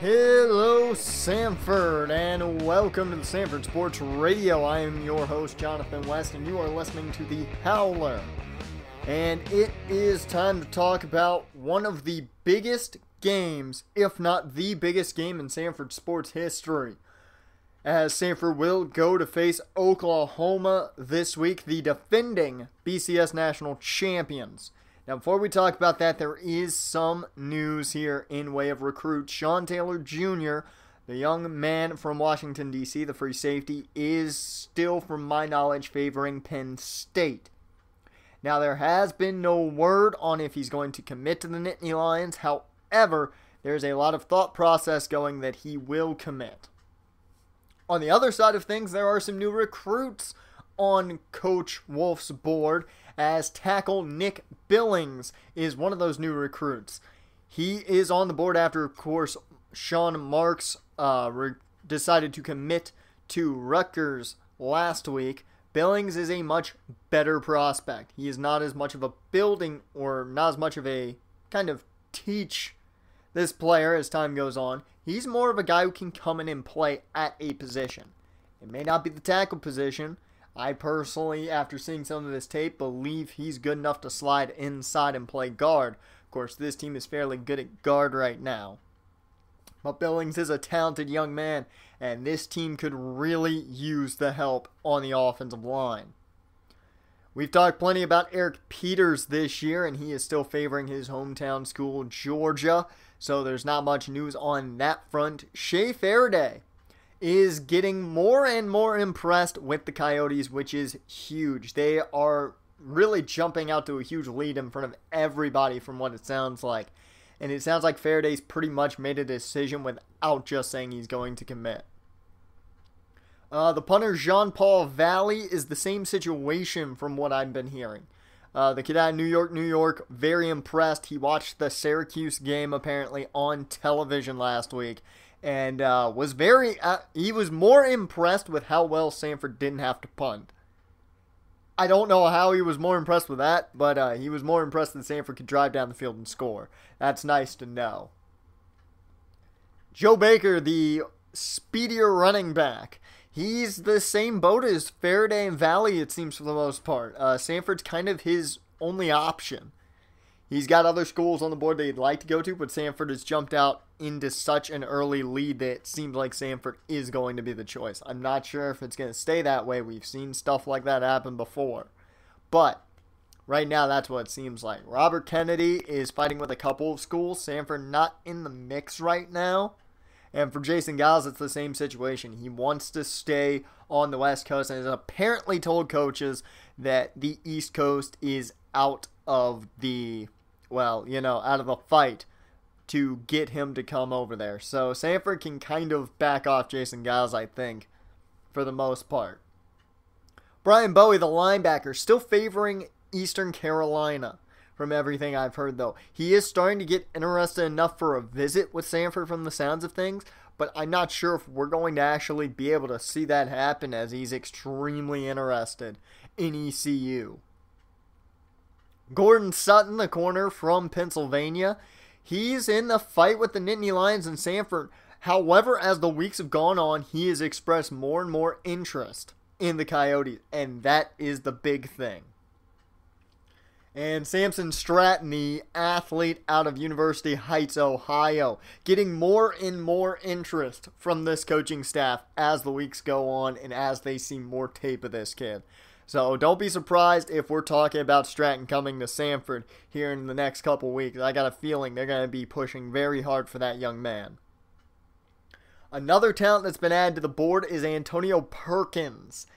Hello, Sanford, and welcome to the Sanford Sports Radio. I am your host, Jonathan West, and you are listening to The Howler. And it is time to talk about one of the biggest games, if not the biggest game in Sanford sports history, as Sanford will go to face Oklahoma this week, the defending BCS National Champions. Now, before we talk about that, there is some news here in way of recruit. Sean Taylor Jr., the young man from Washington, D.C., the free safety, is still, from my knowledge, favoring Penn State. Now, there has been no word on if he's going to commit to the Nittany Lions. However, there's a lot of thought process going that he will commit. On the other side of things, there are some new recruits on Coach Wolf's board, as tackle Nick Billings is one of those new recruits. He is on the board after, of course, Sean Marks decided to commit to Rutgers last week. Billings is a much better prospect. He is not as much of a building or not as much of a kind of teach this player as time goes on. He's more of a guy who can come in and play at a position. It may not be the tackle position. I personally, after seeing some of this tape, believe he's good enough to slide inside and play guard. Of course, this team is fairly good at guard right now. But Billings is a talented young man, and this team could really use the help on the offensive line. We've talked plenty about Eric Peters this year, and he is still favoring his hometown school, Georgia. So there's not much news on that front. Shea Faraday is getting more and more impressed with the Coyotes, which is huge. They are really jumping out to a huge lead in front of everybody from what it sounds like. And it sounds like Faraday's pretty much made a decision without just saying he's going to commit. The punter Jean-Paul Valley is the same situation from what I've been hearing. The kid out of New York, very impressed. He watched the Syracuse game apparently on television last week. And he was more impressed with how well Sanford didn't have to punt. I don't know how he was more impressed with that, but he was more impressed that Sanford could drive down the field and score. That's nice to know. Joe Baker, the speedier running back, he's the same boat as Faraday and Valley, it seems, for the most part. Sanford's kind of his only option. He's got other schools on the board that he'd like to go to, but Sanford has jumped out into such an early lead that it seems like Sanford is going to be the choice. I'm not sure if it's going to stay that way. We've seen stuff like that happen before. But right now, that's what it seems like. Robert Kennedy is fighting with a couple of schools. Sanford not in the mix right now. And for Jason Giles, it's the same situation. He wants to stay on the West Coast and has apparently told coaches that the East Coast is out of the fight to get him to come over there. So Sanford can kind of back off Jason Giles, I think, for the most part. Brian Bowie, the linebacker, still favoring Eastern Carolina from everything I've heard, though. He is starting to get interested enough for a visit with Sanford from the sounds of things, but I'm not sure if we're going to actually be able to see that happen, as he's extremely interested in ECU. Gordon Sutton, the corner from Pennsylvania, he's in the fight with the Nittany Lions and Sanford. However, as the weeks have gone on, he has expressed more and more interest in the Coyotes, and that is the big thing. And Samson Stratton, the athlete out of University Heights, Ohio, getting more and more interest from this coaching staff as the weeks go on and as they see more tape of this kid. So don't be surprised if we're talking about Stratton coming to Sanford here in the next couple weeks. I got a feeling they're going to be pushing very hard for that young man. Another talent that's been added to the board is Antonio Perkins,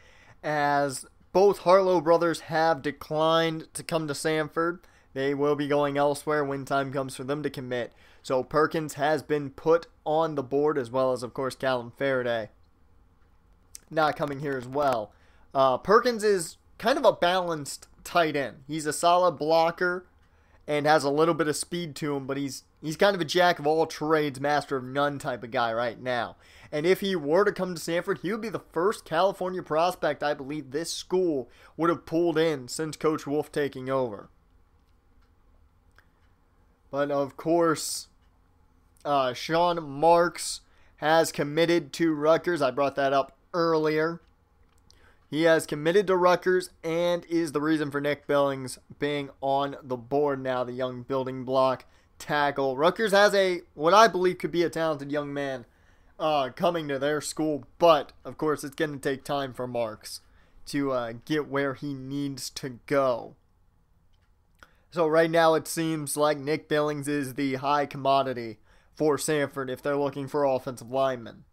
as both Harlow brothers have declined to come to Sanford. They will be going elsewhere when time comes for them to commit. So Perkins has been put on the board, as well as, of course, Callum Faraday not coming here as well. Perkins is kind of a balanced tight end. He's a solid blocker and has a little bit of speed to him, but he's kind of a jack of all trades, master of none type of guy right now. And if he were to come to Sanford, he would be the first California prospect I believe this school would have pulled in since Coach Wolf taking over. But of course, Sean Marks has committed to Rutgers. I brought that up earlier. He has committed to Rutgers and is the reason for Nick Billings being on the board now, the young building block tackle. Rutgers has what I believe could be a talented young man coming to their school, but of course it's going to take time for Marks to get where he needs to go. So right now it seems like Nick Billings is the high commodity for Sanford if they're looking for offensive linemen.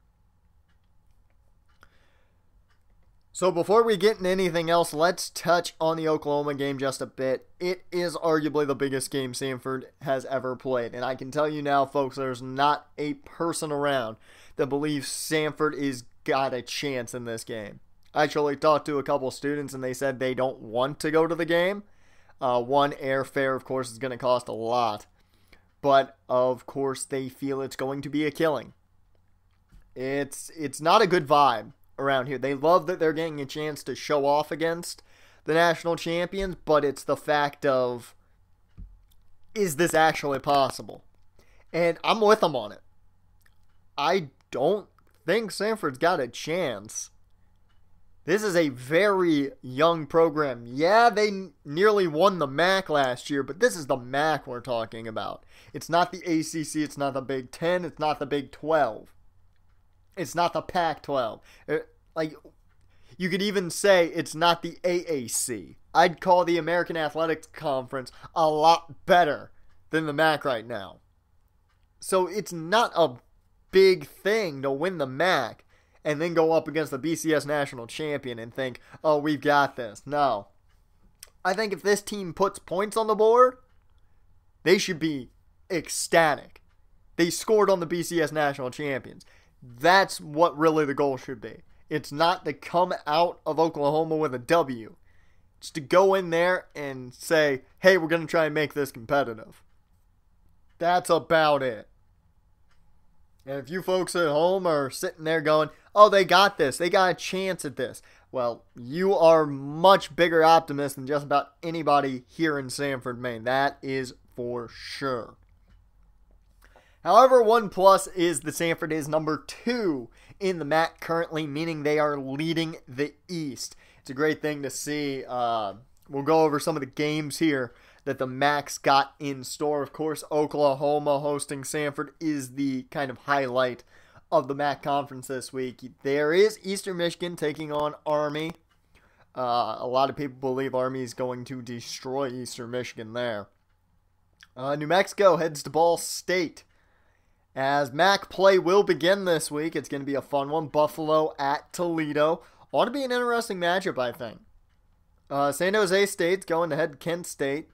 So before we get into anything else, let's touch on the Oklahoma game just a bit. It is arguably the biggest game Sanford has ever played. And I can tell you now, folks, there's not a person around that believes Sanford is got a chance in this game. I actually talked to a couple students and they said they don't want to go to the game. One, airfare, of course, is going to cost a lot. But, of course, they feel it's going to be a killing. It's not a good vibe around here. They love that they're getting a chance to show off against the national champions, but it's the fact of, is this actually possible? And I'm with them on it. I don't think Sanford's got a chance. This is a very young program. Yeah, they nearly won the MAC last year, but this is the MAC we're talking about. It's not the ACC, it's not the Big 10, it's not the Big 12. It's not the Pac-12. You could even say it's not the AAC. I'd call the American Athletics Conference a lot better than the MAC right now. So it's not a big thing to win the MAC and then go up against the BCS national champion and think, oh, we've got this. No. I think if this team puts points on the board, they should be ecstatic. They scored on the BCS national champions. That's what really the goal should be. It's not to come out of Oklahoma with a W. It's to go in there and say, hey, we're going to try and make this competitive. That's about it. And if you folks at home are sitting there going, oh, they got this, they got a chance at this, well, you are much bigger optimist than just about anybody here in Sanford, Maine. That is for sure. However, one plus is that Sanford is number 2 in the MAC currently, meaning they are leading the East. It's a great thing to see. We'll go over some of the games here that the MAC's got in store. Of course, Oklahoma hosting Sanford is the kind of highlight of the MAC conference this week. There is Eastern Michigan taking on Army. A lot of people believe Army is going to destroy Eastern Michigan there. New Mexico heads to Ball State. As MAC play will begin this week, it's going to be a fun one. Buffalo at Toledo. Ought to be an interesting matchup, I think. San Jose State's going to head Kent State.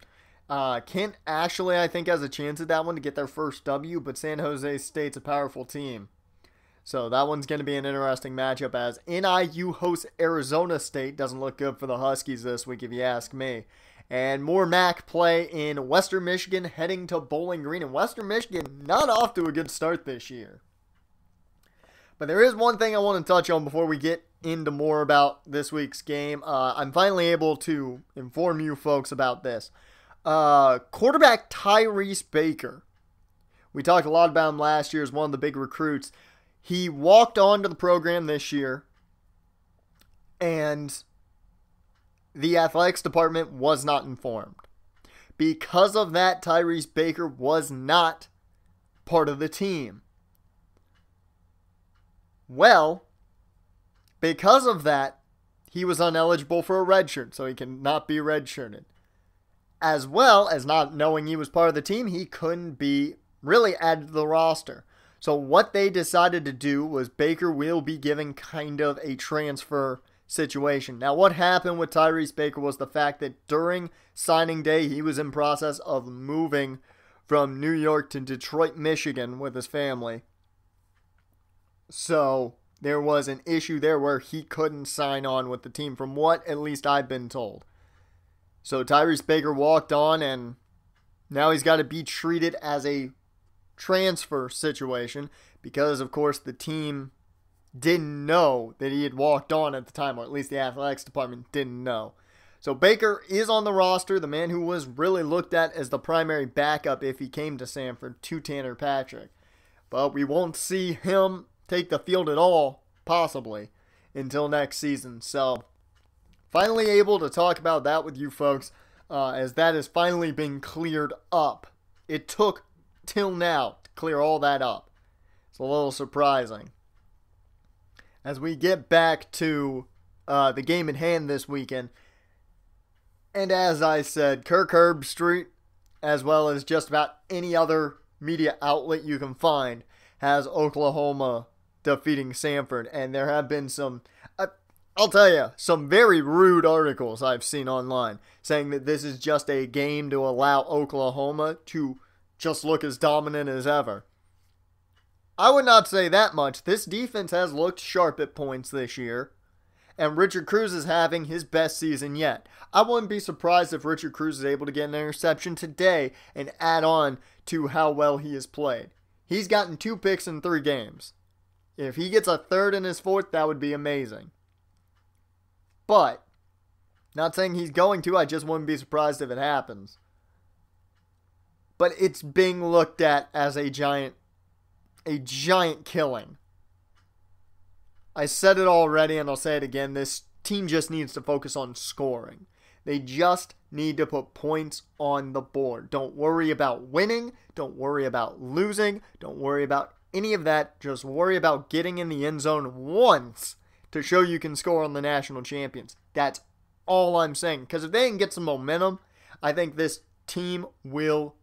Kent actually, I think, has a chance at that one to get their first W, but San Jose State's a powerful team. So that one's going to be an interesting matchup as NIU hosts Arizona State. Doesn't look good for the Huskies this week, if you ask me. And more MAC play in Western Michigan heading to Bowling Green. And Western Michigan not off to a good start this year. But there is one thing I want to touch on before we get into more about this week's game. I'm finally able to inform you folks about this. Quarterback Tyrese Baker. We talked a lot about him last year as one of the big recruits. He walked onto the program this year, and the athletics department was not informed. Because of that, Tyrese Baker was not part of the team. Well, because of that, he was ineligible for a redshirt, so he cannot be redshirted. As well as not knowing he was part of the team, he couldn't be really added to the roster. So what they decided to do was Baker will be given kind of a transfer situation. Now, what happened with Tyrese Baker was the fact that during signing day, he was in process of moving from New York to Detroit, Michigan with his family. So there was an issue there where he couldn't sign on with the team, from what at least I've been told. So Tyrese Baker walked on, and now he's got to be treated as a transfer situation because, of course, the team didn't know that he had walked on at the time, or at least the athletics department didn't know. So Baker is on the roster, the man who was really looked at as the primary backup if he came to Sanford, to Tanner Patrick. but we won't see him take the field at all, possibly, until next season. So, finally able to talk about that with you folks, as that has finally been cleared up. It took till now to clear all that up. It's a little surprising. As we get back to the game at hand this weekend, and as I said, Kirk Herbstreit, as well as just about any other media outlet you can find, has Oklahoma defeating Sanford. And there have been some, I'll tell you, some very rude articles I've seen online saying that this is just a game to allow Oklahoma to just look as dominant as ever. I would not say that much. This defense has looked sharp at points this year, and Richard Cruz is having his best season yet. I wouldn't be surprised if Richard Cruz is able to get an interception today and add on to how well he has played. He's gotten 2 picks in 3 games. If he gets a third in his 4th, that would be amazing. But, not saying he's going to, I just wouldn't be surprised if it happens. But it's being looked at as a giant killing. I said it already and I'll say it again. This team just needs to focus on scoring. They just need to put points on the board. Don't worry about winning. Don't worry about losing. Don't worry about any of that. Just worry about getting in the end zone once to show you can score on the national champions. That's all I'm saying. Because if they can get some momentum, I think this team will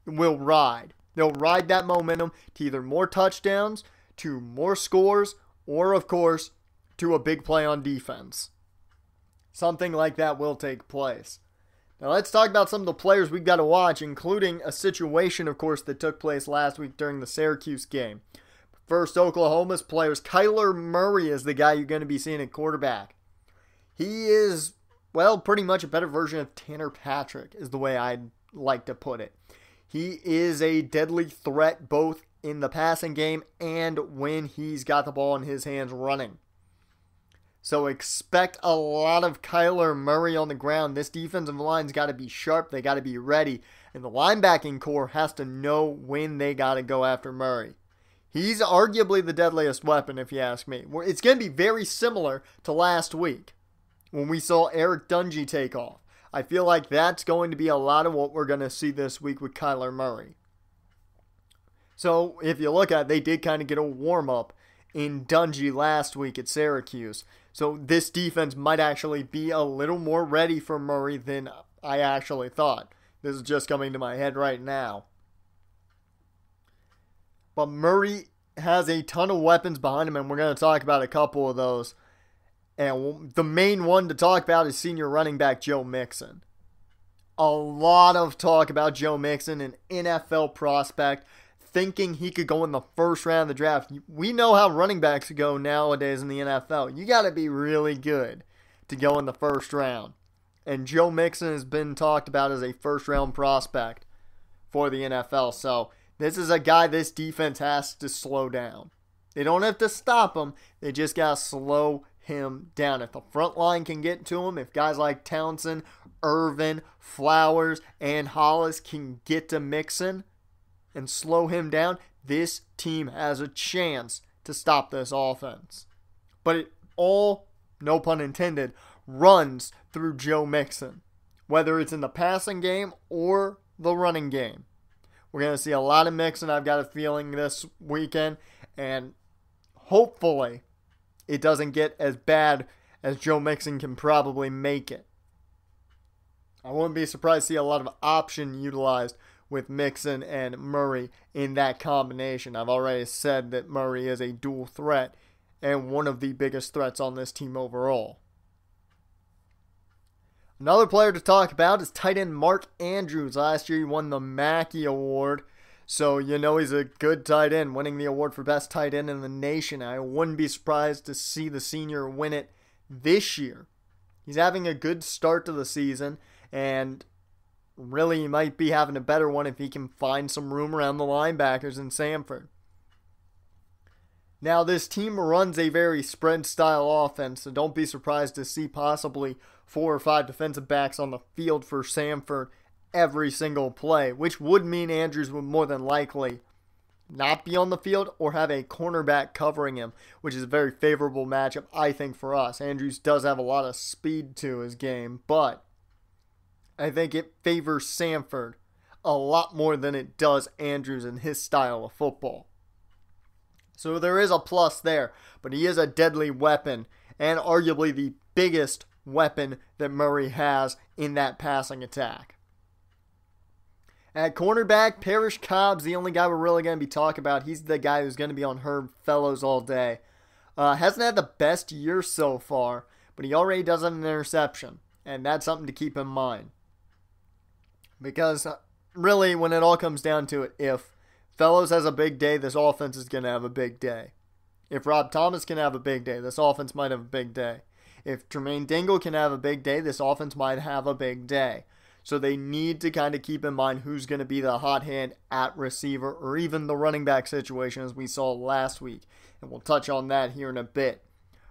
ride. They'll ride that momentum to either more touchdowns, to more scores, or, of course, to a big play on defense. Something like that will take place. Now let's talk about some of the players we've got to watch, including a situation, of course, that took place last week during the Syracuse game. First, Oklahoma's players. Kyler Murray is the guy you're going to be seeing at quarterback. He is, well, pretty much a better version of Tanner Patrick, is the way I'd like to put it. He is a deadly threat both in the passing game and when he's got the ball in his hands running. So expect a lot of Kyler Murray on the ground. This defensive line's got to be sharp. They got to be ready. And the linebacking core has to know when they got to go after Murray. He's arguably the deadliest weapon, if you ask me. It's going to be very similar to last week when we saw Eric Dungey take off. I feel like that's going to be a lot of what we're going to see this week with Kyler Murray. So if you look at it, they did kind of get a warm-up in Dungey last week at Syracuse. So this defense might actually be a little more ready for Murray than I actually thought. This is just coming to my head right now. But Murray has a ton of weapons behind him, and we're going to talk about a couple of those. And the main one to talk about is senior running back Joe Mixon. A lot of talk about Joe Mixon, an NFL prospect, thinking he could go in the first round of the draft. We know how running backs go nowadays in the NFL. You got to be really good to go in the first round. And Joe Mixon has been talked about as a first round prospect for the NFL. So this is a guy this defense has to slow down. They don't have to stop him. They just got to slow him down. If the front line can get to him, if guys like Townsend, Irvin, Flowers, and Hollis can get to Mixon and slow him down, this team has a chance to stop this offense. But it all, no pun intended, runs through Joe Mixon, whether it's in the passing game or the running game. We're going to see a lot of Mixon, I've got a feeling, this weekend, and hopefully it doesn't get as bad as Joe Mixon can probably make it. I wouldn't be surprised to see a lot of option utilized with Mixon and Murray in that combination. I've already said that Murray is a dual threat and one of the biggest threats on this team overall. Another player to talk about is tight end Mark Andrews. Last year he won the Mackey Award, so you know he's a good tight end, winning the award for best tight end in the nation. I wouldn't be surprised to see the senior win it this year. He's having a good start to the season, and really he might be having a better one if he can find some room around the linebackers in Sanford. Now, this team runs a very spread-style offense, so don't be surprised to see possibly 4 or 5 defensive backs on the field for Sanford every single play, which would mean Andrews would more than likely not be on the field or have a cornerback covering him, which is a very favorable matchup, I think, for us. Andrews does have a lot of speed to his game, but I think it favors Sanford a lot more than it does Andrews and his style of football. So there is a plus there, but he is a deadly weapon and arguably the biggest weapon that Murray has in that passing attack. At cornerback, Parrish Cobb's the only guy we're really going to be talking about. He's the guy who's going to be on Herb Fellows all day. Hasn't had the best year so far, but he already does have an interception, and that's something to keep in mind. Because really, when it all comes down to it, if Fellows has a big day, this offense is going to have a big day. If Rob Thomas can have a big day, this offense might have a big day. If Jermaine Dingle can have a big day, this offense might have a big day. So they need to kind of keep in mind who's going to be the hot hand at receiver or even the running back situation as we saw last week. And we'll touch on that here in a bit.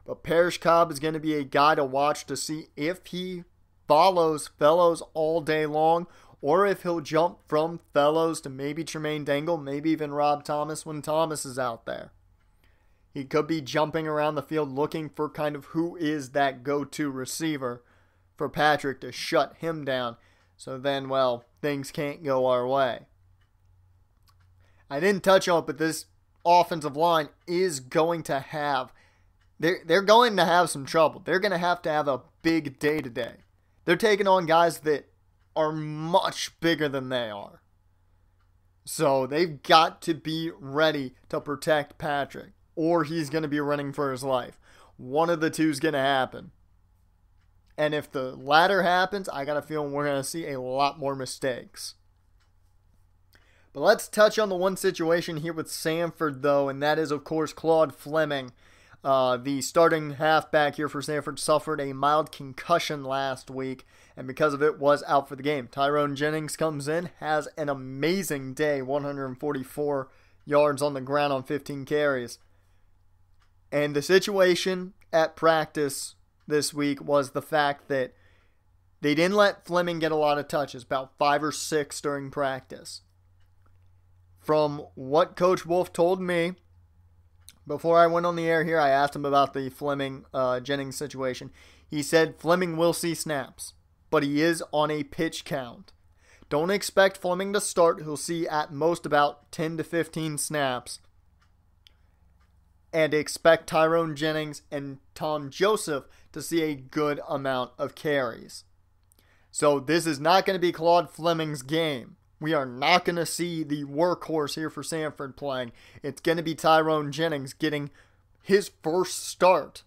But Parrish Cobb is going to be a guy to watch to see if he follows Fellows all day long or if he'll jump from Fellows to maybe Jermaine Dingle, maybe even Rob Thomas when Thomas is out there. He could be jumping around the field looking for kind of who is that go-to receiver for Patrick to shut him down. So then, well, things can't go our way. I didn't touch on it, but this offensive line is going to have, they're going to have some trouble. They're going to have a big day today. They're taking on guys that are much bigger than they are. So they've got to be ready to protect Patrick, or he's going to be running for his life. One of the two is going to happen. And if the latter happens, I got a feeling we're going to see a lot more mistakes. But let's touch on the one situation here with Sanford, though, and that is, of course, Claude Fleming. The starting halfback here for Sanford suffered a mild concussion last week, and because of it was out for the game. Tyrone Jennings comes in, has an amazing day, 144 yards on the ground on 15 carries. And the situation at practice this week was the fact that they didn't let Fleming get a lot of touches, about 5 or 6 during practice. From what Coach Wolf told me, before I went on the air here, I asked him about the Fleming Jennings situation. He said Fleming will see snaps, but he is on a pitch count. Don't expect Fleming to start. He'll see at most about 10 to 15 snaps. And expect Tyrone Jennings and Tom Joseph to see a good amount of carries. So this is not going to be Claude Fleming's game. We are not going to see the workhorse here for Sanford playing. It's going to be Tyrone Jennings getting his first start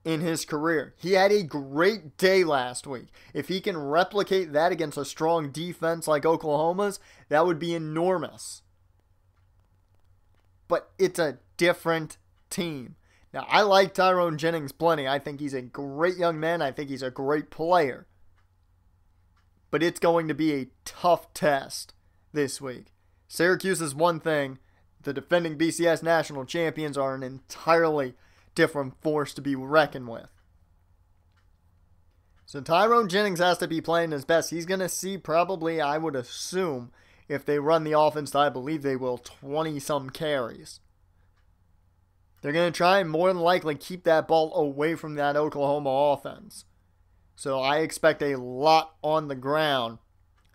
in his career. He had a great day last week. If he can replicate that against a strong defense like Oklahoma's, that would be enormous. But it's a different team. Now, I like Tyrone Jennings plenty. I think he's a great young man. I think he's a great player. But it's going to be a tough test this week. Syracuse is one thing. The defending BCS national champions are an entirely different force to be reckoned with. So Tyrone Jennings has to be playing his best. He's going to see probably, I would assume, if they run the offense, I believe they will, 20-some carries. They're going to try and more than likely keep that ball away from that Oklahoma offense. So I expect a lot on the ground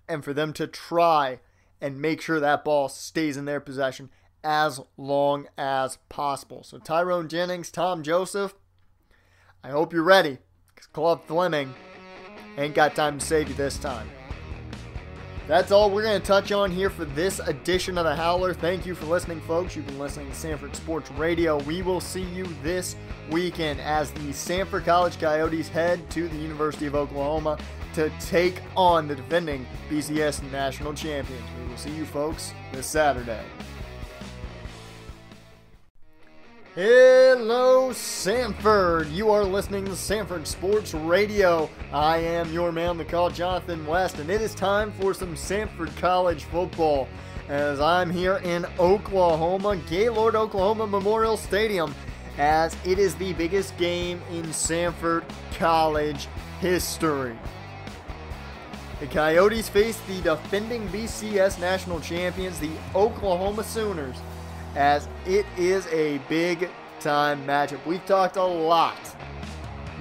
and for them to try and make sure that ball stays in their possession as long as possible. So Tyrone Jennings, Tom Joseph, I hope you're ready, because Claude Fleming ain't got time to save you this time. That's all we're going to touch on here for this edition of the Howler. Thank you for listening, folks. You've been listening to Sanford Sports Radio. We will see you this weekend as the Sanford College Coyotes head to the University of Oklahoma to take on the defending BCS national champions. We will see you, folks, this Saturday. Hello, Sanford. You are listening to Sanford Sports Radio. I am your man on the call, Jonathan West, and it is time for some Sanford College football as I'm here in Oklahoma, Gaylord, Oklahoma Memorial Stadium, as it is the biggest game in Sanford College history. The Coyotes face the defending BCS national champions, the Oklahoma Sooners, as it is a big-time matchup. We've talked a lot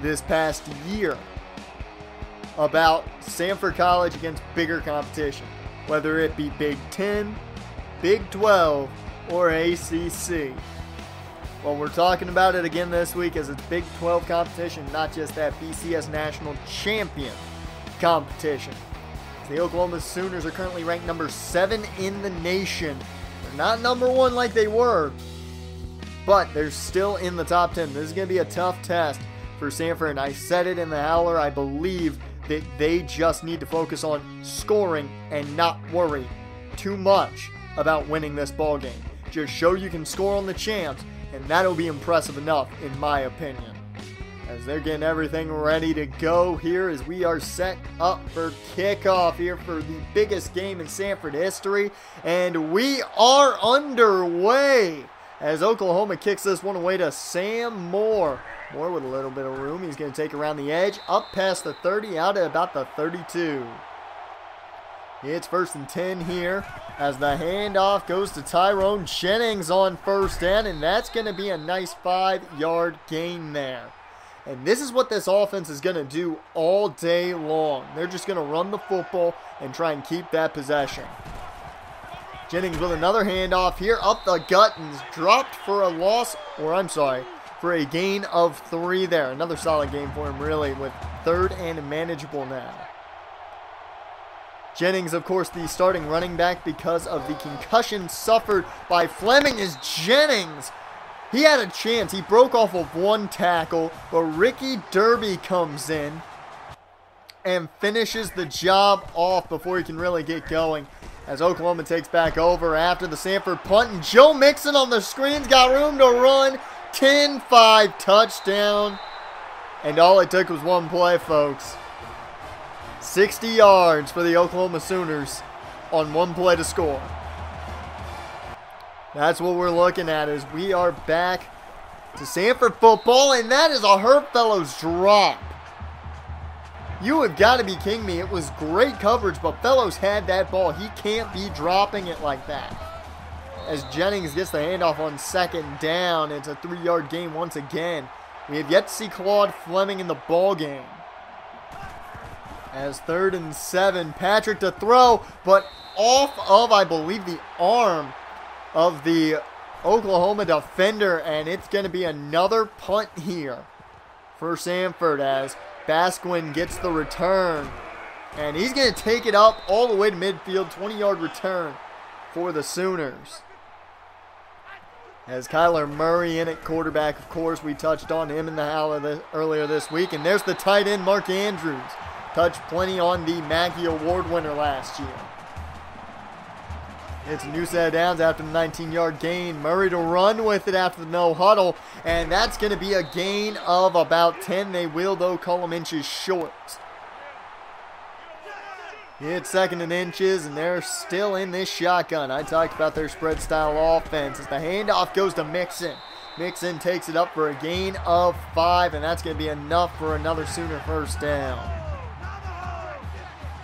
this past year about Sanford College against bigger competition, whether it be Big 10, Big 12, or ACC. Well, we're talking about it again this week as it's Big 12 competition, not just that BCS national champion competition. The Oklahoma Sooners are currently ranked number 7 in the nation. They're not number 1 like they were, but they're still in the top 10. This is going to be a tough test for Sanford, and I said it in the Howler. I believe that they just need to focus on scoring and not worry too much about winning this ball game. Just show you can score on the champs, and that'll be impressive enough, in my opinion. As they're getting everything ready to go here as we are set up for kickoff here for the biggest game in Sanford history. And we are underway as Oklahoma kicks this one away to Sam Moore. Moore with a little bit of room. He's going to take around the edge, up past the 30, out at about the 32. It's 1st and 10 here as the handoff goes to Tyrone Jennings on first down, and that's going to be a nice 5-yard gain there. And this is what this offense is going to do all day long. They're just going to run the football and try and keep that possession. Jennings with another handoff here, up the gut, and dropped for a loss, or I'm sorry, for a gain of 3 there. Another solid game for him, really, with 3rd and manageable now. Jennings, of course, the starting running back because of the concussion suffered by Fleming. Is Jennings. He had a chance. He broke off of 1 tackle, but Ricky Derby comes in and finishes the job off before he can really get going. As Oklahoma takes back over after the Sanford punt, and Joe Mixon on the screen's got room to run. 10-5 touchdown. And all it took was 1 play, folks. 60 yards for the Oklahoma Sooners on 1 play to score. That's what we're looking at as we are back to Sanford football, and that is a Herb Fellows drop. You have got to be kidding me. It was great coverage, but Fellows had that ball. He can't be dropping it like that. As Jennings gets the handoff on 2nd down, it's a 3-yard gain once again. We have yet to see Claude Fleming in the ball game. As 3rd and 7, Patrick to throw, but off of, I believe, the arm of the Oklahoma defender, and it's going to be another punt here for Sanford as Basquin gets the return, and he's going to take it up all the way to midfield. 20-yard return for the Sooners. As Kyler Murray in at quarterback, of course, we touched on him in the Howler earlier this week, and there's the tight end Mark Andrews. Touched plenty on the Mackey Award winner last year. It's a new set of downs after the 19-yard gain. Murray to run with it after the no huddle. And that's going to be a gain of about 10. They will, though, call them inches short. It's 2nd and inches, and they're still in this shotgun. I talked about their spread style offense. As the handoff goes to Mixon. Mixon takes it up for a gain of 5, and that's going to be enough for another Sooner first down.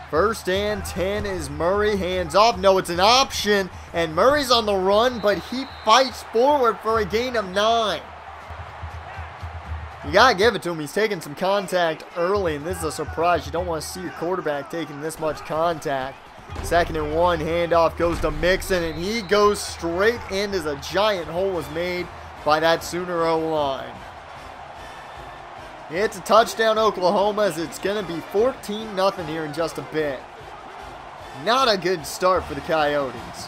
1st and 10 is Murray, hands off. No, it's an option, and Murray's on the run, but he fights forward for a gain of 9. You got to give it to him. He's taking some contact early, and this is a surprise. You don't want to see your quarterback taking this much contact. 2nd and 1, handoff goes to Mixon, and he goes straight in as a giant hole was made by that Sooner O-line. It's a touchdown, Oklahoma, as it's going to be 14-0 here in just a bit. Not a good start for the Coyotes.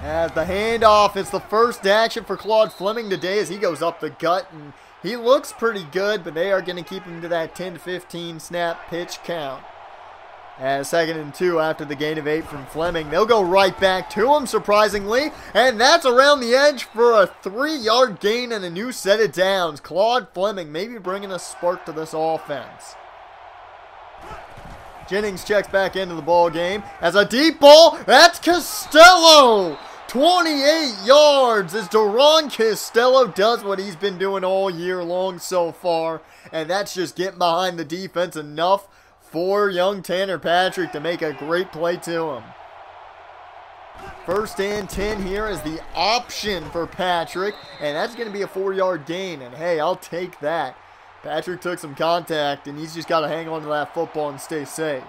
As the handoff, it's the first action for Claude Fleming today as he goes up the gut, and he looks pretty good, but they are going to keep him to that 10 to 15 snap pitch count. As 2nd and 2 after the gain of 8 from Fleming. They'll go right back to him, surprisingly. And that's around the edge for a 3-yard gain and a new set of downs. Claude Fleming maybe bringing a spark to this offense. Jennings checks back into the ball game. As a deep ball, that's Costello! 28 yards as Duron Costello does what he's been doing all year long so far. And that's just getting behind the defense enough for young Tanner Patrick to make a great play to him. 1st and 10 here is the option for Patrick, and that's going to be a 4-yard gain, and hey, I'll take that. Patrick took some contact, and he's just got to hang on to that football and stay safe.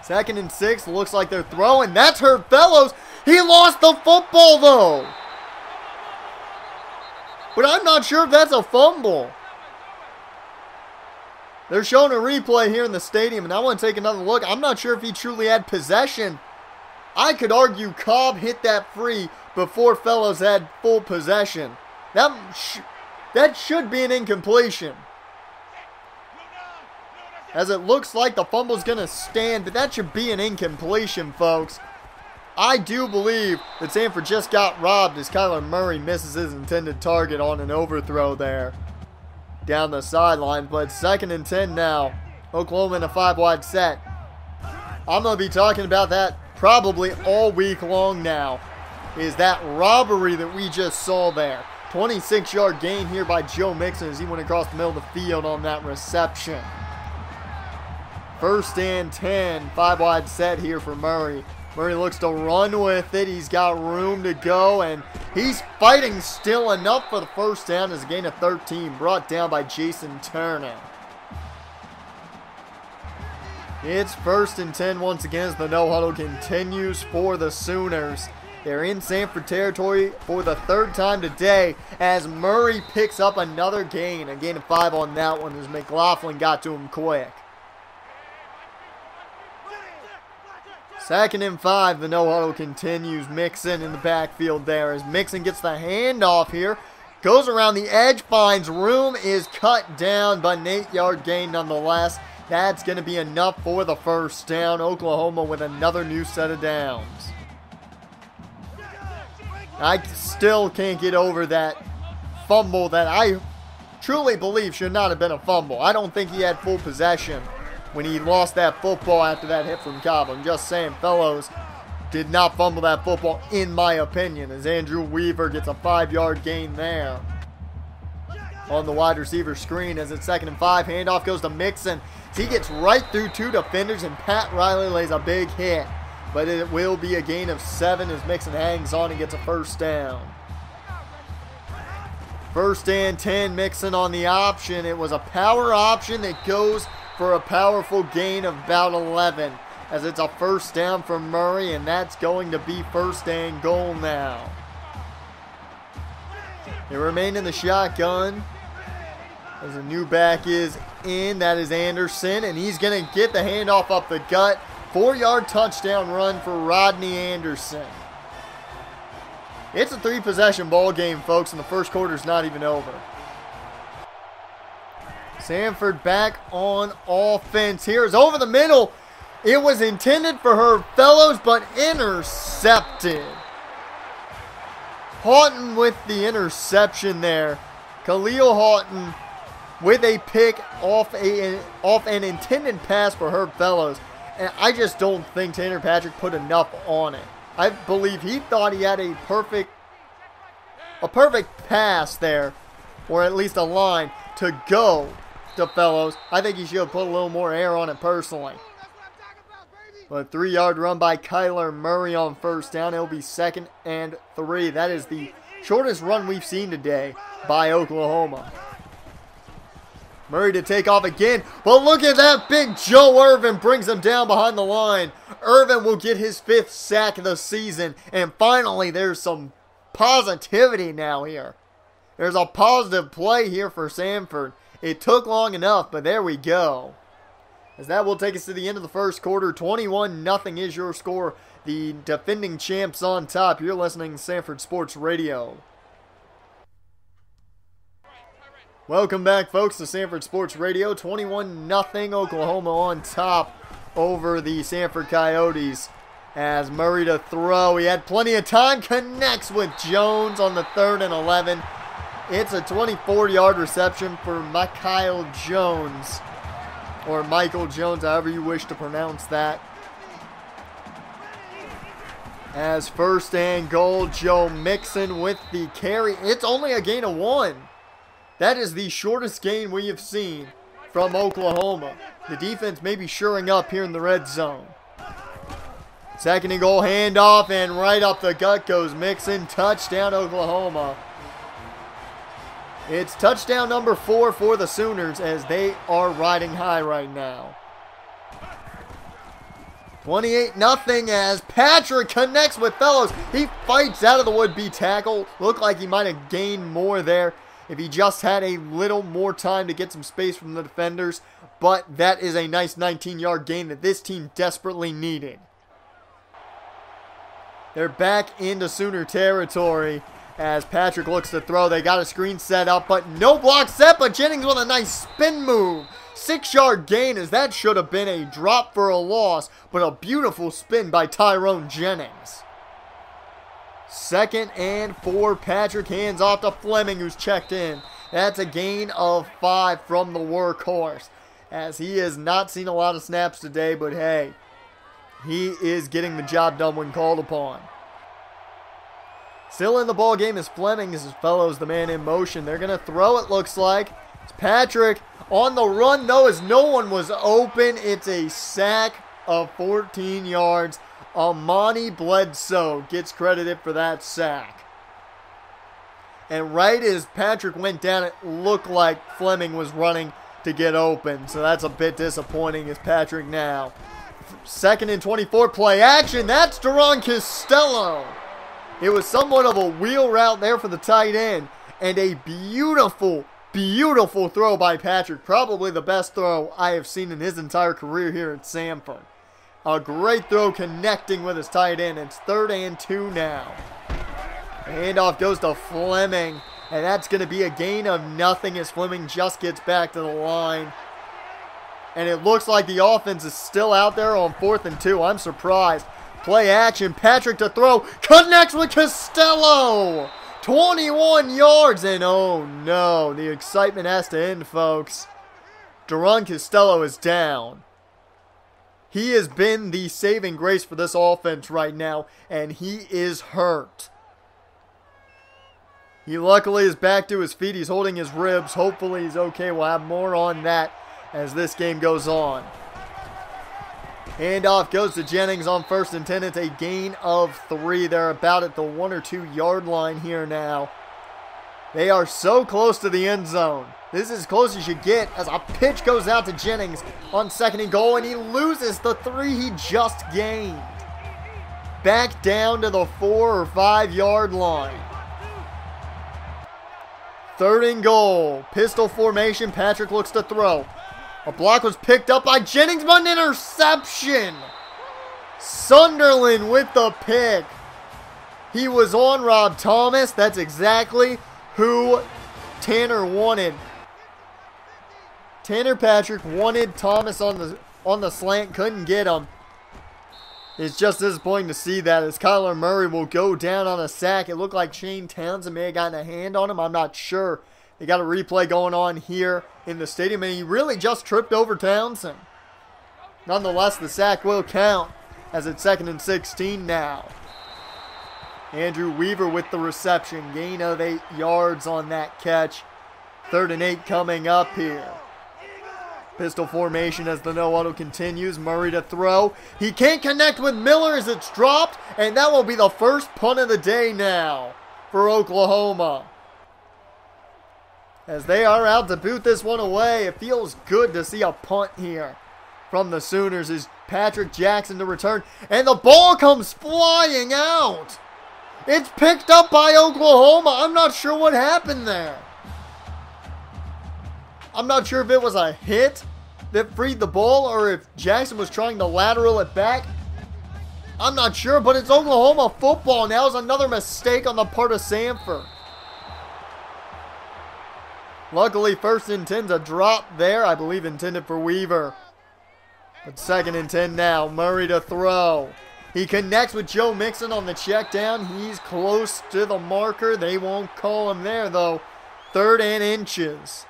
2nd and 6, looks like they're throwing. That's Herb Fellows. He lost the football, though. But I'm not sure if that's a fumble. They're showing a replay here in the stadium, and I want to take another look. I'm not sure if he truly had possession. I could argue Cobb hit that free before Fellows had full possession. That should be an incompletion, as it looks like the fumble's going to stand, but that should be an incompletion, folks. I do believe that Sanford just got robbed as Kyler Murray misses his intended target on an overthrow there down the sideline. But 2nd and 10 now. Oklahoma in a 5-wide set. I'm going to be talking about that probably all week long now, is that robbery that we just saw there. 26-yard gain here by Joe Mixon as he went across the middle of the field on that reception. 1st and 10, 5-wide set here for Murray. Murray looks to run with it. He's got room to go, and he's fighting still enough for the 1st down as a gain of 13, brought down by Jason Turner. It's 1st and 10 once again as the no-huddle continues for the Sooners. They're in Sanford territory for the 3rd time today as Murray picks up another gain. A gain of 5 on that one as McLaughlin got to him quick. 2nd and 5, the no-huddle continues. Mixon in the backfield there as Mixon gets the handoff here. Goes around the edge, finds room, is cut down, but an 8-yard gain nonetheless. That's going to be enough for the 1st down. Oklahoma with another new set of downs. I still can't get over that fumble that I truly believe should not have been a fumble. I don't think he had full possession when he lost that football after that hit from Cobb. I'm just saying, Fellows did not fumble that football, in my opinion, as Andrew Weaver gets a 5-yard gain there on the wide receiver screen. As it's 2nd and 5, handoff goes to Mixon. He gets right through 2 defenders, and Pat Riley lays a big hit. But it will be a gain of 7 as Mixon hangs on and gets a 1st down. 1st and 10, Mixon on the option. It was a power option that goes for a powerful gain of about 11. As it's a 1st down for Murray, and that's going to be 1st and goal now. They remain in the shotgun as the new back is in. That is Anderson, and he's going to get the handoff up the gut. 4-yard touchdown run for Rodney Anderson. It's a 3-possession ball game, folks, and the 1st quarter's not even over. Sanford back on offense here is over the middle. It was intended for Herb Fellows, but intercepted. Houghton with the interception there. Khalil Houghton with a pick off an intended pass for Herb Fellows. And I just don't think Tanner Patrick put enough on it. I believe he thought he had a perfect pass there, or at least a line, to go to Fellows. I think he should have put a little more air on it personally. But a 3-yard run by Kyler Murray on 1st down. It'll be 2nd and 3. That is the shortest run we've seen today by Oklahoma. Murray to take off again, but look at that. Big Joe Irvin brings him down behind the line. Irvin will get his 5th sack of the season, and finally there's some positivity now here. There's a positive play here for Sanford. It took long enough, but there we go. As that will take us to the end of the 1st quarter. 21-0 is your score. The defending champs on top. You're listening to Sanford Sports Radio. Welcome back, folks, to Sanford Sports Radio. 21-0 Oklahoma on top over the Sanford Coyotes. As Murray to throw. He had plenty of time. Connects with Jones on the 3rd and 11. It's a 24-yard reception for Michael Jones. Or Michael Jones, however you wish to pronounce that. As 1st and goal, Joe Mixon with the carry. It's only a gain of 1. That is the shortest gain we have seen from Oklahoma. The defense may be shoring up here in the red zone. Second and goal, handoff, and right up the gut goes Mixon. Touchdown, Oklahoma. It's touchdown number 4 for the Sooners as they are riding high right now. 28-0 as Patrick connects with Fellows. He fights out of the would-be tackle. Looked like he might have gained more there if he just had a little more time to get some space from the defenders. But that is a nice 19-yard gain that this team desperately needed. They're back into Sooner territory as Patrick looks to throw. They got a screen set up, but no block set, but Jennings with a nice spin move. 6-yard gain as that should have been a drop for a loss, but a beautiful spin by Tyrone Jennings. 2nd and 4, Patrick hands off to Fleming who's checked in. That's a gain of 5 from the workhorse as he has not seen a lot of snaps today, but hey, he is getting the job done when called upon. Still in the ball game is Fleming. This is Fellows, the man in motion. They're going to throw it, looks like. It's Patrick on the run, though, as no one was open. It's a sack of 14 yards. Amani Bledsoe gets credited for that sack. And right as Patrick went down, it looked like Fleming was running to get open. So that's a bit disappointing as Patrick now. 2nd and 24, play action. That's Duron Costello. It was somewhat of a wheel route there for the tight end. And a beautiful throw by Patrick. Probably the best throw I have seen in his entire career here at Sanford. A great throw connecting with his tight end. It's 3rd and 2 now. The handoff goes to Fleming. And that's going to be a gain of nothing as Fleming just gets back to the line. And it looks like the offense is still out there on 4th and 2. I'm surprised. Play action. Patrick to throw. Connects with Costello. 21 yards. And oh no. The excitement has to end, folks. Duron Costello is down. He has been the saving grace for this offense right now. And he is hurt. He luckily is back to his feet. He's holding his ribs. Hopefully he's okay. We'll have more on that as this game goes on. Handoff goes to Jennings on 1st and 10. It's a gain of 3. They're about at the 1 or 2 yard line here now. They are so close to the end zone. This is as close as you get as a pitch goes out to Jennings on 2nd and goal, and he loses the 3 he just gained. Back down to the 4 or 5 yard line. 3rd and goal. Pistol formation. Patrick looks to throw. A block was picked up by Jennings, but an interception. Sunderland with the pick. He was on Rob Thomas. That's exactly who Tanner wanted. Tanner Patrick wanted Thomas on the slant. Couldn't get him. It's just disappointing to see that as Kyler Murray will go down on a sack. It looked like Shane Townsend may have gotten a hand on him. I'm not sure. They got a replay going on here in the stadium, and he really just tripped over Townsend. Nonetheless, the sack will count as it's 2nd and 16 now. Andrew Weaver with the reception. Gain of 8 yards on that catch. 3rd and 8 coming up here. Pistol formation as the no-huddle continues. Murray to throw. He can't connect with Miller as it's dropped, and that will be the first punt of the day now for Oklahoma. As they are out to boot this one away, it feels good to see a punt here from the Sooners. Is Patrick Jackson to return, and the ball comes flying out. It's picked up by Oklahoma. I'm not sure what happened there. I'm not sure if it was a hit that freed the ball or if Jackson was trying to lateral it back. I'm not sure, but it's Oklahoma football now. It's another mistake on the part of Sanford. Luckily, 1st and 10's a drop there, I believe intended for Weaver. But 2nd and 10 now. Murray to throw. He connects with Joe Mixon on the check down. He's close to the marker. They won't call him there, though. 3rd and inches.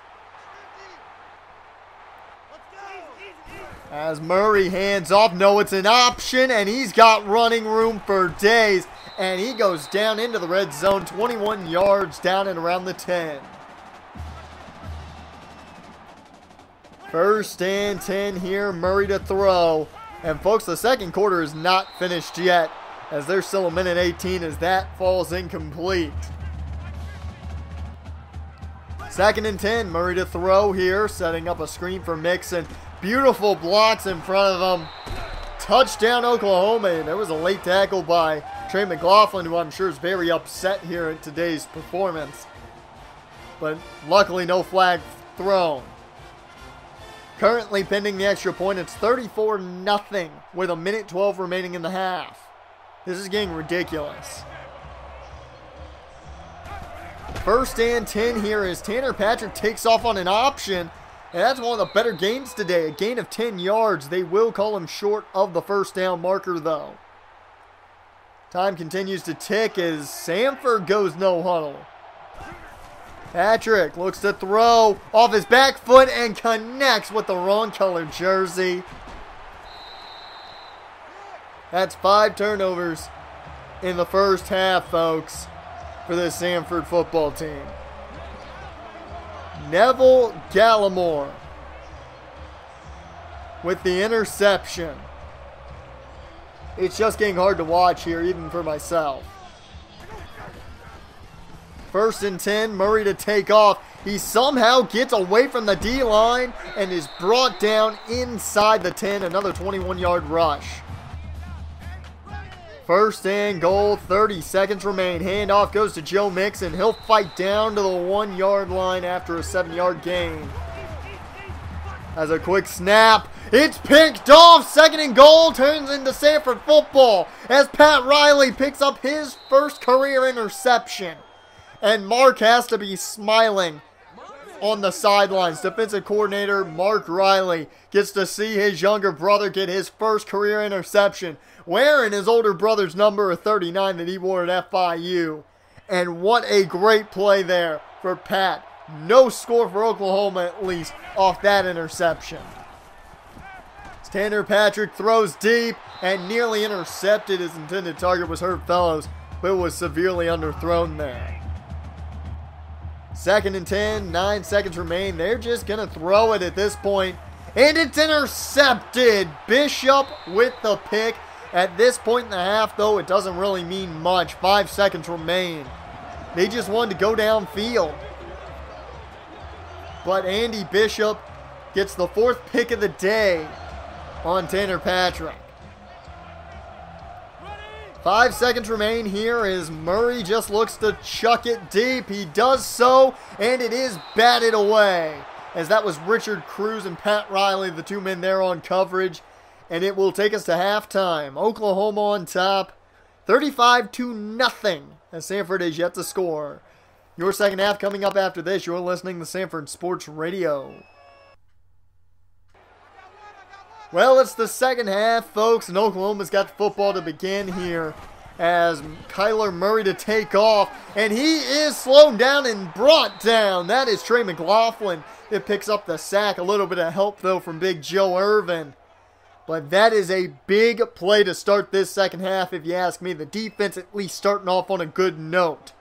As Murray hands off. No, it's an option, and he's got running room for days. And he goes down into the red zone. 21 yards down and around the 10. First and 10 here, Murray to throw. And folks, the second quarter is not finished yet, as there's still a minute 18 as that falls incomplete. Second and 10, Murray to throw here, setting up a screen for Mixon. Beautiful blocks in front of him. Touchdown Oklahoma. And there was a late tackle by Trey McLaughlin, who I'm sure is very upset here at today's performance. But luckily no flag thrown. Currently pending the extra point, it's 34-0 with a minute 12 remaining in the half. This is getting ridiculous. First and 10 here as Tanner Patrick takes off on an option. And that's one of the better gains today. A gain of 10 yards. They will call him short of the first down marker though. Time continues to tick as Sanford goes no huddle. Patrick looks to throw off his back foot and connects with the wrong colored jersey. That's 5 turnovers in the first half, folks, for this Sanford football team. Neville Gallimore with the interception. It's just getting hard to watch here, even for myself. First and 10, Murray to take off. He somehow gets away from the D-line and is brought down inside the 10. Another 21-yard rush. First and goal, 30 seconds remain. Handoff goes to Joe Mixon. He'll fight down to the 1-yard line after a 7-yard gain. As a quick snap, it's picked off. Second and goal turns into Sanford football as Pat Riley picks up his first career interception. And Mark has to be smiling on the sidelines. Defensive coordinator Mark Riley gets to see his younger brother get his first career interception, wearing his older brother's number of 39 that he wore at FIU. And what a great play there for Pat. No score for Oklahoma, at least, off that interception. Tanner Patrick throws deep and nearly intercepted. His intended target was Herb Fellows, but it was severely underthrown there. Second and 10, 9 seconds remain. They're just going to throw it at this point. And it's intercepted. Bishop with the pick. At this point in the half, though, it doesn't really mean much. 5 seconds remain. They just wanted to go downfield. But Andy Bishop gets the 4th pick of the day on Tanner Patrick. 5 seconds remain here as Murray just looks to chuck it deep. He does so, and it is batted away. As that was Richard Cruz and Pat Riley, the 2 men there on coverage. And it will take us to halftime. Oklahoma on top, 35-0, as Sanford is yet to score. Your second half coming up after this. You're listening to Sanford Sports Radio. Well, it's the second half, folks, and Oklahoma's got the football to begin here as Kyler Murray to take off, and he is slowed down and brought down. That is Trey McLaughlin that picks up the sack. A little bit of help, though, from Big Joe Irvin. But that is a big play to start this second half, if you ask me. The defense at least starting off on a good note,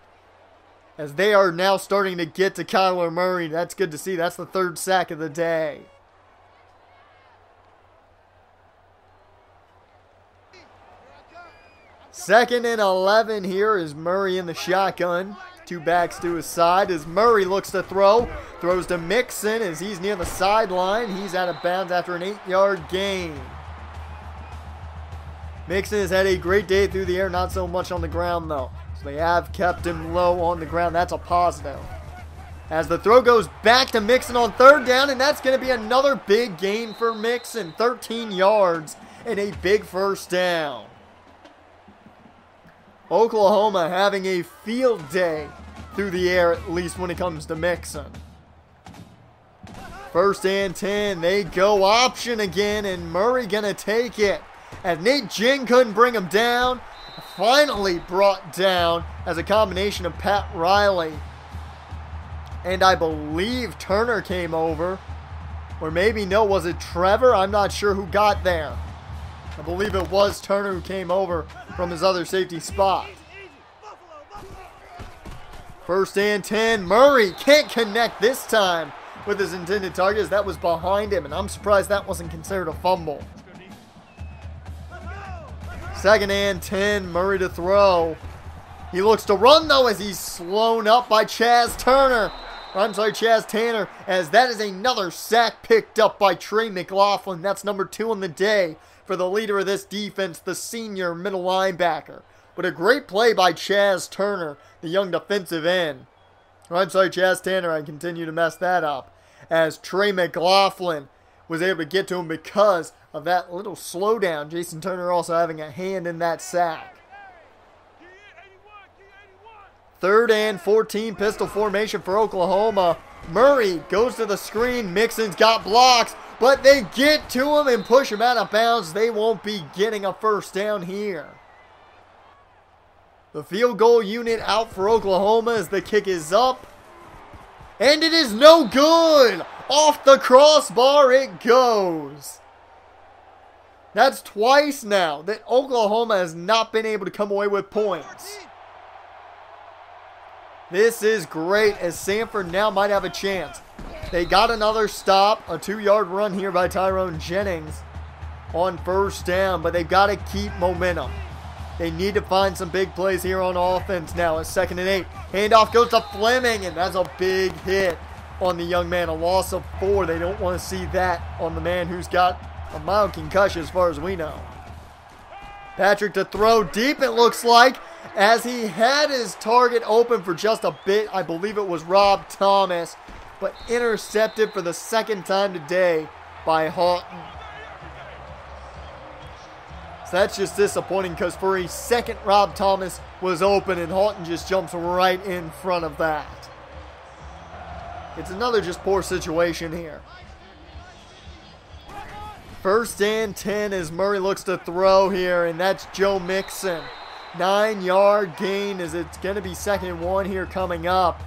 as they are now starting to get to Kyler Murray. That's good to see. That's the 3rd sack of the day. Second and 11 here is Murray in the shotgun. 2 backs to his side as Murray looks to throw. Throws to Mixon as he's near the sideline. He's out of bounds after an 8-yard gain. Mixon has had a great day through the air, not so much on the ground though. So they have kept him low on the ground. That's a positive. As the throw goes back to Mixon on 3rd down, and that's going to be another big gain for Mixon. 13 yards and a big first down. Oklahoma having a field day through the air, at least when it comes to Mixon. First and 10, they go option again, and Murray gonna take it. As Nate Jing couldn't bring him down, finally brought down as a combination of Pat Riley and I believe Turner came over. Or maybe, no, was it Trevor? I'm not sure who got there. I believe it was Turner who came over from his other safety spot. First and 10. Murray can't connect this time. with his intended target, as that was behind him, and I'm surprised that wasn't considered a fumble. 2nd and 10, Murray to throw. He looks to run, though, as he's slowed up by Chaz Tanner, as that is another sack picked up by Trey McLaughlin. That's number 2 on the day for the leader of this defense, the senior middle linebacker. But a great play by Chaz Turner, the young defensive end. Chaz Tanner, I continue to mess that up, as Trey McLaughlin was able to get to him because of that little slowdown. Jason Turner also having a hand in that sack. 3rd and 14, pistol formation for Oklahoma. Murray goes to the screen. Mixon's got blocks, but they get to him and push him out of bounds. They won't be getting a first down here. The field goal unit out for Oklahoma as the kick is up. And it is no good. Off the crossbar it goes. That's twice now that Oklahoma has not been able to come away with points. This is great, as Sanford now might have a chance. They got another stop, a 2-yard run here by Tyrone Jennings on first down, but they've got to keep momentum. They need to find some big plays here on offense now. It's 2nd and 8. Handoff goes to Fleming, and that's a big hit on the young man. A loss of 4. They don't want to see that on the man who's got a mild concussion as far as we know. Patrick to throw deep, it looks like, as he had his target open for just a bit. I believe it was Rob Thomas, but intercepted for the 2nd time today by Houghton. So that's just disappointing, because for a second Rob Thomas was open and Houghton just jumps right in front of that. It's another just poor situation here. 1st and 10 as Murray looks to throw here, and that's Joe Mixon. 9-yard gain, as it's going to be 2nd and 1 here coming up.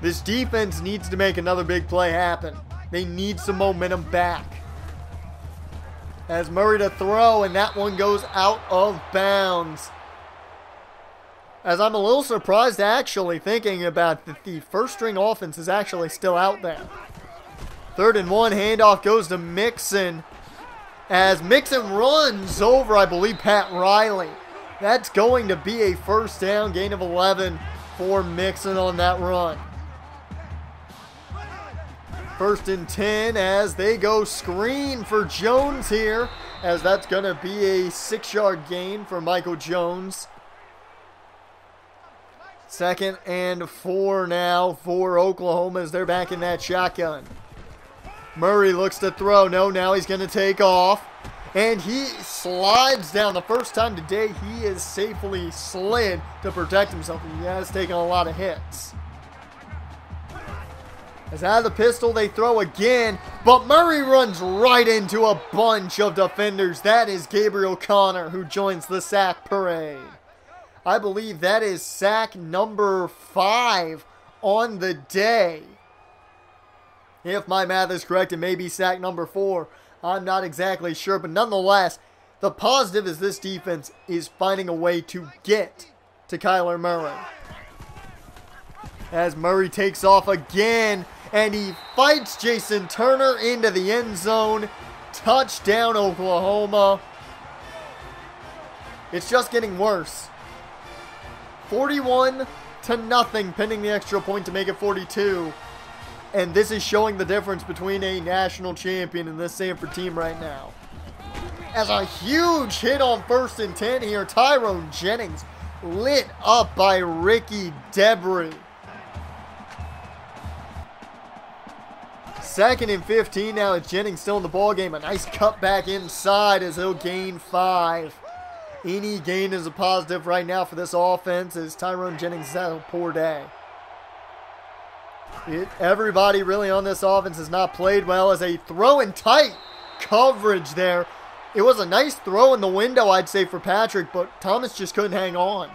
This defense needs to make another big play happen. They need some momentum back. As Murray to throw, and that one goes out of bounds. As I'm a little surprised, actually, thinking about that the first-string offense is actually still out there. 3rd and 1, handoff goes to Mixon, as Mixon runs over, I believe, Pat Riley. That's going to be a first down, gain of 11 for Mixon on that run. 1st and 10 as they go screen for Jones here, as that's going to be a 6-yard gain for Michael Jones. 2nd and 4 now for Oklahoma as they're back in that shotgun. Murray looks to throw. No, now he's going to take off. And he slides down. The first time today he is safely slid to protect himself. He has taken a lot of hits. As out of the pistol, they throw again. But Murray runs right into a bunch of defenders. That is Gabriel Connor, who joins the sack parade. I believe that is sack number 5 on the day. If my math is correct, it may be sack number 4. I'm not exactly sure, but nonetheless, the positive is this defense is finding a way to get to Kyler Murray. As Murray takes off again, and he fights Jason Turner into the end zone. Touchdown, Oklahoma. It's just getting worse. 41-0, pending the extra point to make it 42. And this is showing the difference between a national champion and this Sanford team right now. As a huge hit on 1st and 10 here, Tyrone Jennings lit up by Ricky Debris. 2nd and 15 now. It's Jennings still in the ballgame. A nice cut back inside as he'll gain 5. Any gain is a positive right now for this offense, as Tyrone Jennings has had a poor day. Everybody really on this offense has not played well, as a throw in tight coverage there. It was a nice throw in the window, I'd say, for Patrick, but Thomas just couldn't hang on.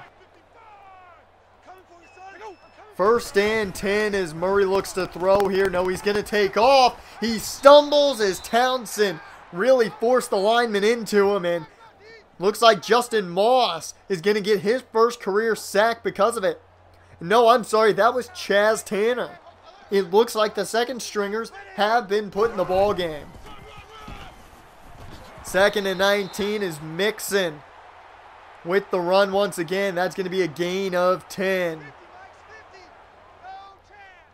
1st and 10 as Murray looks to throw here. No, he's going to take off. He stumbles as Townsend really forced the lineman into him, and looks like Justin Moss is going to get his first career sack because of it. No, I'm sorry, that was Chaz Tanner. it looks like the second stringers have been put in the ball game. 2nd and 19 is Mixon with the run once again. That's going to be a gain of 10.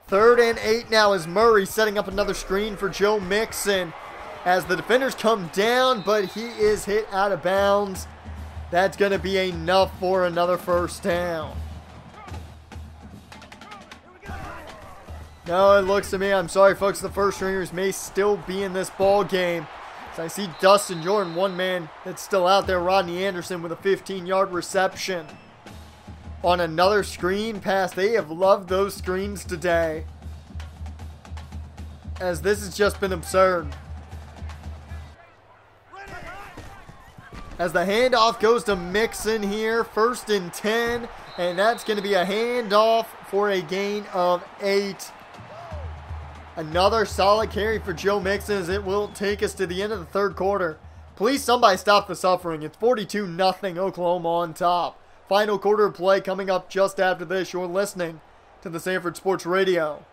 3rd and 8 now is Murray setting up another screen for Joe Mixon as the defenders come down, but he is hit out of bounds. That's going to be enough for another first down. No, it looks to me, I'm sorry folks, the first stringers may still be in this ball game. So I see Dustin Jordan, one man that's still out there, Rodney Anderson with a 15-yard reception. On another screen pass, they have loved those screens today, as this has just been absurd. As the handoff goes to Mixon here, 1st and 10, and that's going to be a handoff for a gain of 8. Another solid carry for Joe Mixon as it will take us to the end of the 3rd quarter. Please somebody stop the suffering. It's 42-0 Oklahoma on top. Final quarter of play coming up just after this. You're listening to the Sanford Sports Radio.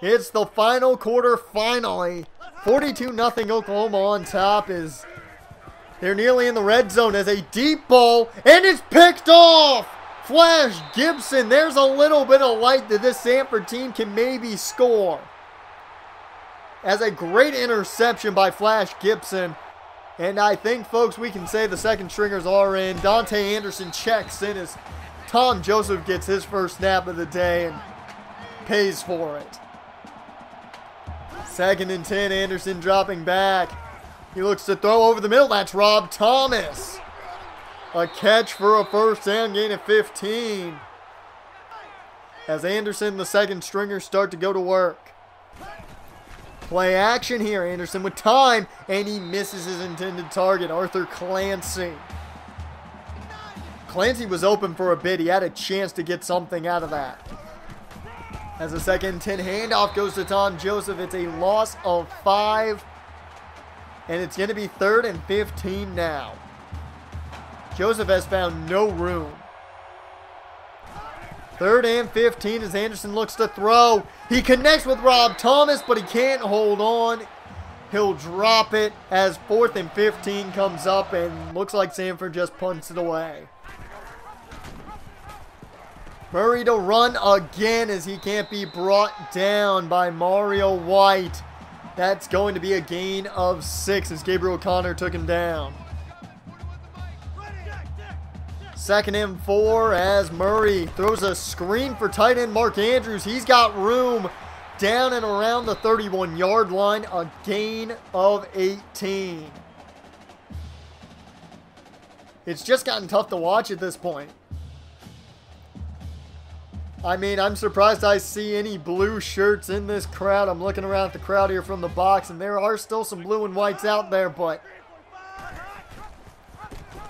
It's the final quarter finally. 42-0 Oklahoma on top as they're nearly in the red zone as a deep ball, and it's picked off! Flash Gibson, there's a little bit of light that this Sanford team can maybe score. As a great interception by Flash Gibson. And I think, folks, we can say the second stringers are in. Dante Anderson checks in as Tom Joseph gets his first snap of the day and pays for it. 2nd and 10, Anderson dropping back. He looks to throw over the middle. That's Rob Thomas. A catch for a first down, gain of 15. As Anderson, the second stringer, start to go to work. Play action here. Anderson with time, and he misses his intended target, Arthur Clancy. Clancy was open for a bit. He had a chance to get something out of that. As the 2nd and 10 handoff goes to Tom Joseph, it's a loss of 5. And it's going to be 3rd and 15 now. Joseph has found no room. 3rd and 15 as Anderson looks to throw. He connects with Rob Thomas, but he can't hold on. He'll drop it as 4th and 15 comes up, and looks like Sanford just punts it away. Murray to run again as he can't be brought down by Mario White. That's going to be a gain of 6 as Gabriel Connor took him down. 2nd and 4 as Murray throws a screen for tight end Mark Andrews. He's got room down and around the 31-yard line. A gain of 18. It's just gotten tough to watch at this point. I mean, I'm surprised I see any blue shirts in this crowd. I'm looking around at the crowd here from the box, and there are still some blue and whites out there, but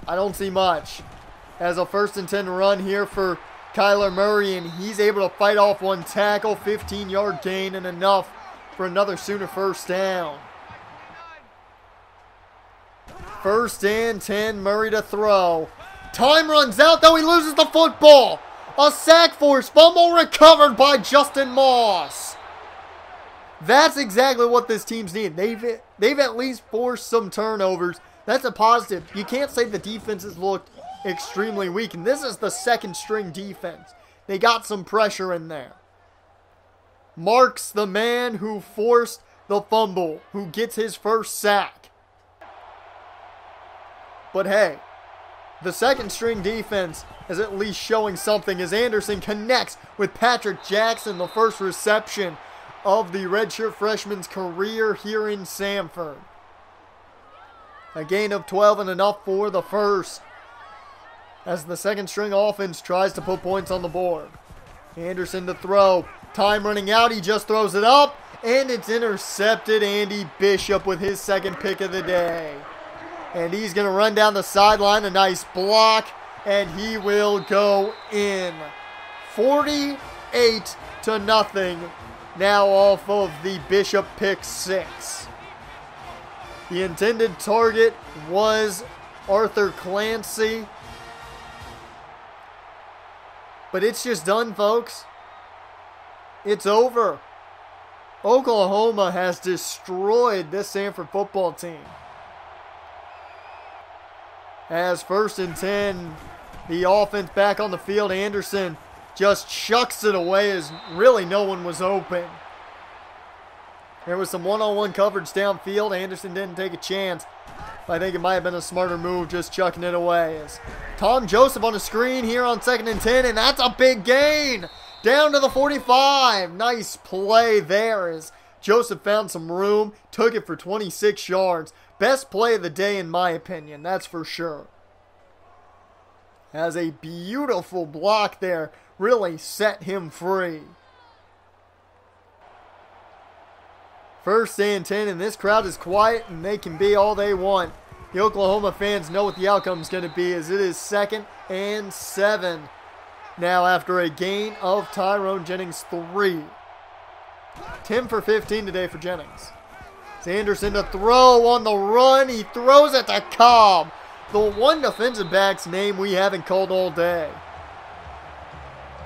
I don't see much. As a 1st and 10 run here for Kyler Murray, and he's able to fight off one tackle, 15-yard gain, and enough for another Sooner first down. 1st and 10, Murray to throw. Time runs out, though he loses the football. A sack force fumble recovered by Justin Moss. That's exactly what this team's need. They've at least forced some turnovers. That's a positive. You can't say the defense has looked extremely weak, and this is the 2nd string defense. They got some pressure in there. Marks the man who forced the fumble, who gets his first sack. But hey, the 2nd string defense is at least showing something as Anderson connects with Patrick Jackson, the first reception of the redshirt freshman's career here in Sanford. A gain of 12 and enough for the first, as the 2nd string offense tries to put points on the board. Anderson to throw. Time running out. He just throws it up, and it's intercepted. Andy Bishop with his 2nd pick of the day. And he's going to run down the sideline. A nice block, and he will go in. 48-0 now off of the Bishop pick 6. The intended target was Arthur Clancy. But it's just done, folks. It's over. Oklahoma has destroyed this Sanford football team. As 1st and 10, the offense back on the field. Anderson just chucks it away as really no one was open. There was some one-on-one coverage downfield. Anderson didn't take a chance. I think it might have been a smarter move just chucking it away. As Tom Joseph on the screen here on 2nd and 10, and that's a big gain. Down to the 45. Nice play there as Joseph found some room, took it for 26 yards. Best play of the day in my opinion, that's for sure. Has a beautiful block there, really set him free. 1st and 10, and this crowd is quiet, and they can be all they want. The Oklahoma fans know what the outcome is going to be, as it is 2nd and 7. Now after a gain of Tyrone Jennings 3. 10 for 15 today for Jennings. Sanderson to throw on the run. He throws it to Cobb. The one defensive back's name we haven't called all day.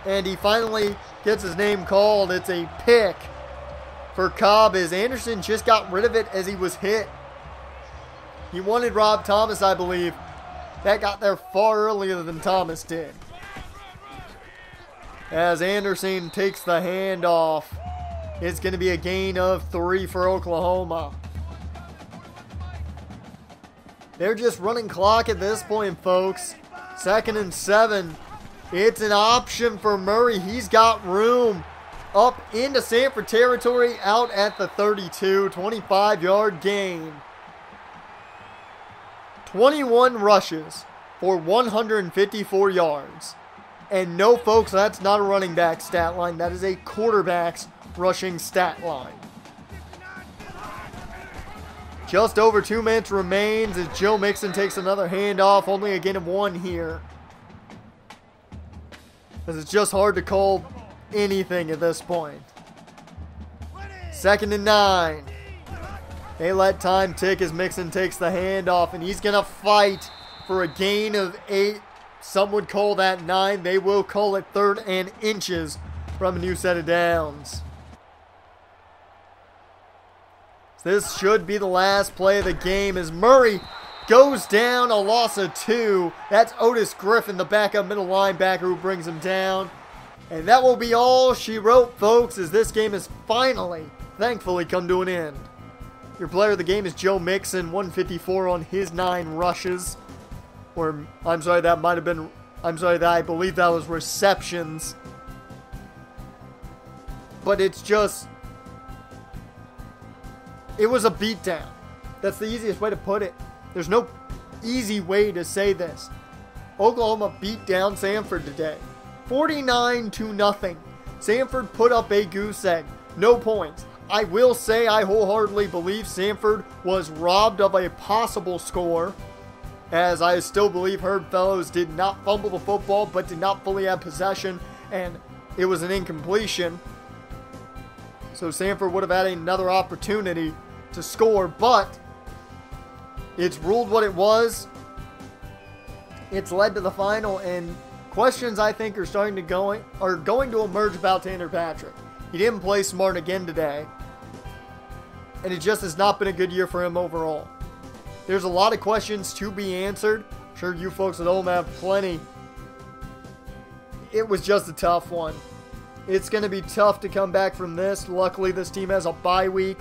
And he finally gets his name called. It's a pick for Cobb as Anderson just got rid of it as he was hit. He wanted Rob Thomas, I believe. That got there far earlier than Thomas did. As Anderson takes the handoff, it's going to be a gain of 3 for Oklahoma. They're just running clock at this point, folks. 2nd and 7. It's an option for Murray. He's got room up into Sanford territory out at the 32. 25-yard gain. 21 rushes for 154 yards. And no, folks, that's not a running back stat line. That is a quarterback's rushing stat line. Just over 2 minutes remains as Joe Mixon takes another handoff. Only a gain of 1 here. As it's just hard to call anything at this point. 2nd and 9. They let time tick as Mixon takes the handoff, and he's going to fight for a gain of 8. Some would call that 9. They will call it 3rd and inches from a new set of downs. This should be the last play of the game as Murray goes down, a loss of 2. That's Otis Griffin, the backup middle linebacker, who brings him down. And that will be all she wrote, folks, as this game has finally, thankfully, come to an end. Your player of the game is Joe Mixon, 154 on his 9 rushes. Or, I believe that was receptions. But it's just, it was a beatdown. That's the easiest way to put it. There's no easy way to say this. Oklahoma beat down Sanford today. 49-0. Sanford put up a goose egg. No points. I will say I wholeheartedly believe Sanford was robbed of a possible score, as I still believe Herb Fellows did not fumble the football but did not fully have possession, and it was an incompletion. So Sanford would have had another opportunity to score, but it's ruled what it was. It's led to the final, and questions I think are going to emerge about Tanner Patrick. He didn't play smart again today, and it just has not been a good year for him overall. There's a lot of questions to be answered. I'm sure you folks at home have plenty. It was just a tough one. It's going to be tough to come back from this. Luckily, this team has a bye week.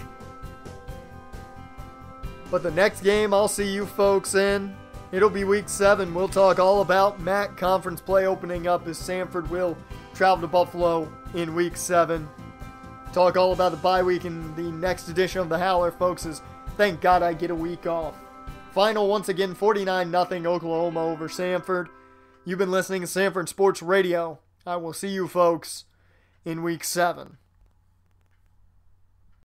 But the next game I'll see you folks in, it'll be week 7. We'll talk all about MAC conference play opening up as Sanford will travel to Buffalo in week 7. Talk all about the bye week in the next edition of the Howler, folks, as thank God I get a week off. Final once again, 49-0 Oklahoma over Sanford. You've been listening to Sanford Sports Radio. I will see you folks in week 7.